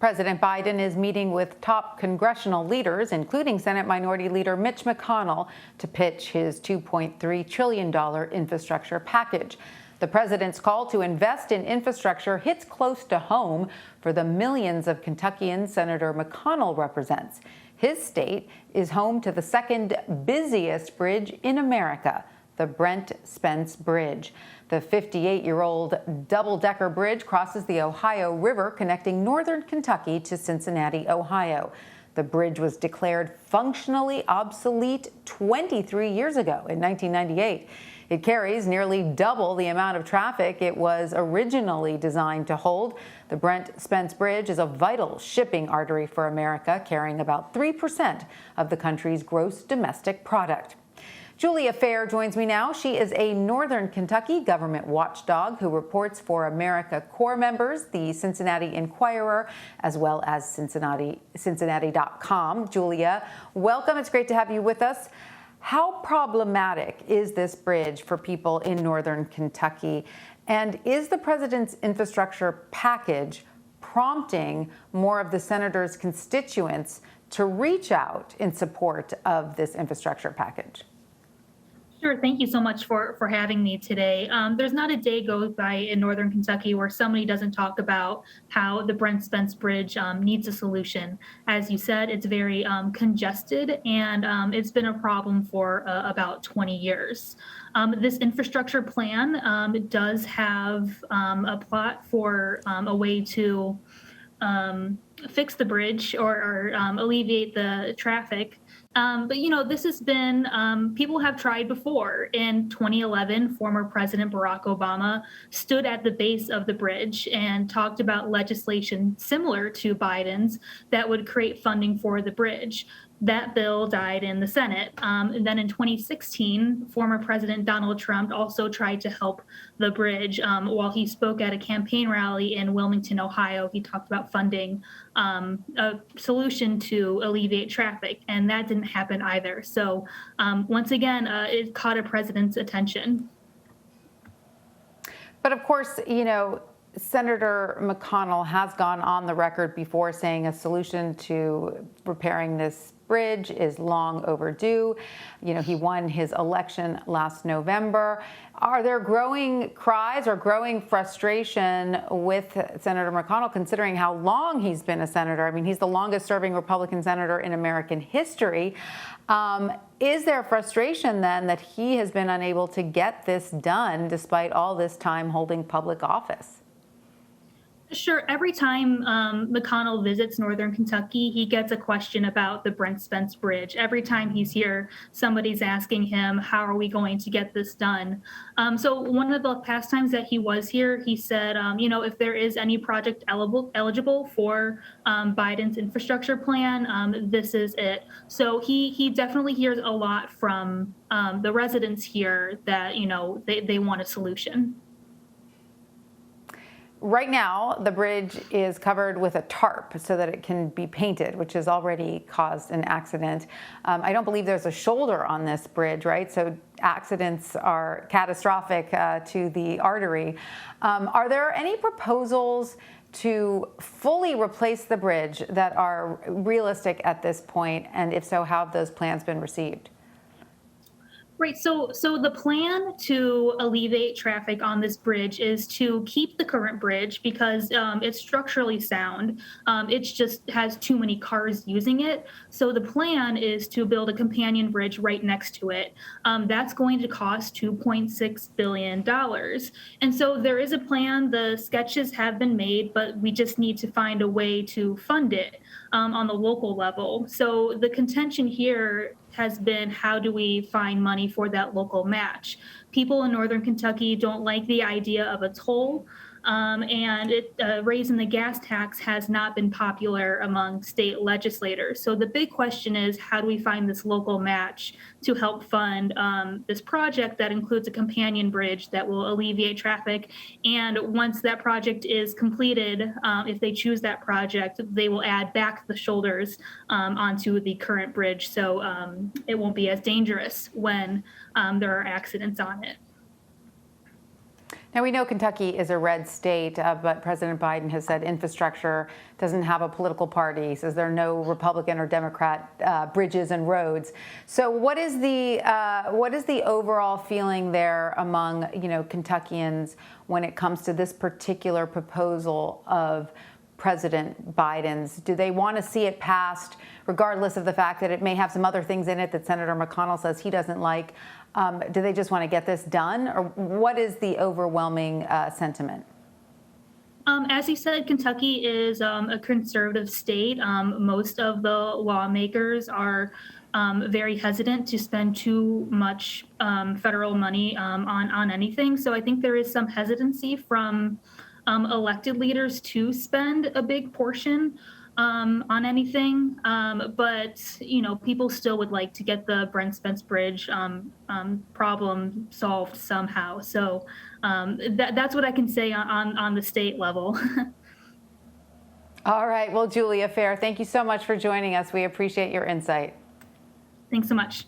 President Biden is meeting with top congressional leaders, including Senate Minority Leader Mitch McConnell, to pitch his $2.3 trillion infrastructure package. The president's call to invest in infrastructure hits close to home for the millions of Kentuckians Senator McConnell represents. His state is home to the second busiest bridge in America, the Brent Spence Bridge. The 58-year-old double-decker bridge crosses the Ohio River, connecting northern Kentucky to Cincinnati, Ohio. The bridge was declared functionally obsolete 23 years ago in 1998. It carries nearly double the amount of traffic it was originally designed to hold. The Brent Spence Bridge is a vital shipping artery for America, carrying about 3% of the country's gross domestic product. Julia Fair joins me now. She is a Northern Kentucky government watchdog who reports for America Corps members, the Cincinnati Enquirer, as well as Cincinnati.com. Julia, welcome. It's great to have you with us. How problematic is this bridge for people in Northern Kentucky? And is the president's infrastructure package prompting more of the senator's constituents to reach out in support of this infrastructure package? Sure. Thank you so much for having me today. There's not a day goes by in Northern Kentucky where somebody doesn't talk about how the Brent Spence Bridge needs a solution. As you said, it's very congested, and it's been a problem for about 20 years. This infrastructure plan does have a plot for a way to fix the bridge or alleviate the traffic. But, you know, this has been, people have tried before. In 2011, former President Barack Obama stood at the base of the bridge and talked about legislation similar to Biden's that would create funding for the bridge. That bill died in the Senate. And then in 2016, former President Donald Trump also tried to help the bridge. While he spoke at a campaign rally in Wilmington, Ohio, he talked about funding a solution to alleviate traffic, and that didn't happen either. So once again, it caught a president's attention. But of course, you know, Senator McConnell has gone on the record before saying a solution to repairing this bridge is long overdue. You know, he won his election last November. Are there growing cries or growing frustration with Senator McConnell, considering how long he's been a senator? I mean, he's the longest serving Republican senator in American history. Is there frustration then that he has been unable to get this done despite all this time holding public office? Sure. Every time McConnell visits Northern Kentucky, he gets a question about the Brent Spence Bridge. Every time he's here, somebody's asking him, how are we going to get this done? So one of the past times that he was here, he said, you know, if there is any project eligible for Biden's infrastructure plan, this is it. So he definitely hears a lot from the residents here that, you know, they want a solution. Right now, the bridge is covered with a tarp so that it can be painted, which has already caused an accident. I don't believe there's a shoulder on this bridge, right? So accidents are catastrophic to the artery. Are there any proposals to fully replace the bridge that are realistic at this point? And if so, how have those plans been received? Right. So the plan to alleviate traffic on this bridge is to keep the current bridge because it's structurally sound. It just has too many cars using it. So the plan is to build a companion bridge right next to it. That's going to cost $2.6 billion. And so there is a plan. The sketches have been made, but we just need to find a way to fund it on the local level. So the contention here has been, how do we find money for that local match? People in Northern Kentucky don't like the idea of a toll, and raising the gas tax has not been popular among state legislators. So the big question is, how do we find this local match to help fund this project that includes a companion bridge that will alleviate traffic? And once that project is completed, if they choose that project, they will add back the shoulders onto the current bridge, so it won't be as dangerous when there are accidents on it. Now, we know Kentucky is a red state, but President Biden has said infrastructure doesn't have a political party. He says there are no Republican or Democrat bridges and roads. So what is the overall feeling there among, Kentuckians when it comes to this particular proposal of President Biden's? Do they want to see it passed, regardless of the fact that it may have some other things in it that Senator McConnell says he doesn't like? Do they just want to get this done, or what is the overwhelming sentiment? As you said, Kentucky is a conservative state. Most of the lawmakers are very hesitant to spend too much federal money on anything. So I think there is some hesitancy from elected leaders to spend a big portion on anything. But, people still would like to get the Brent Spence Bridge problem solved somehow. So that's what I can say on the state level. All right. Well, Julia Fair, thank you so much for joining us. We appreciate your insight. Thanks so much.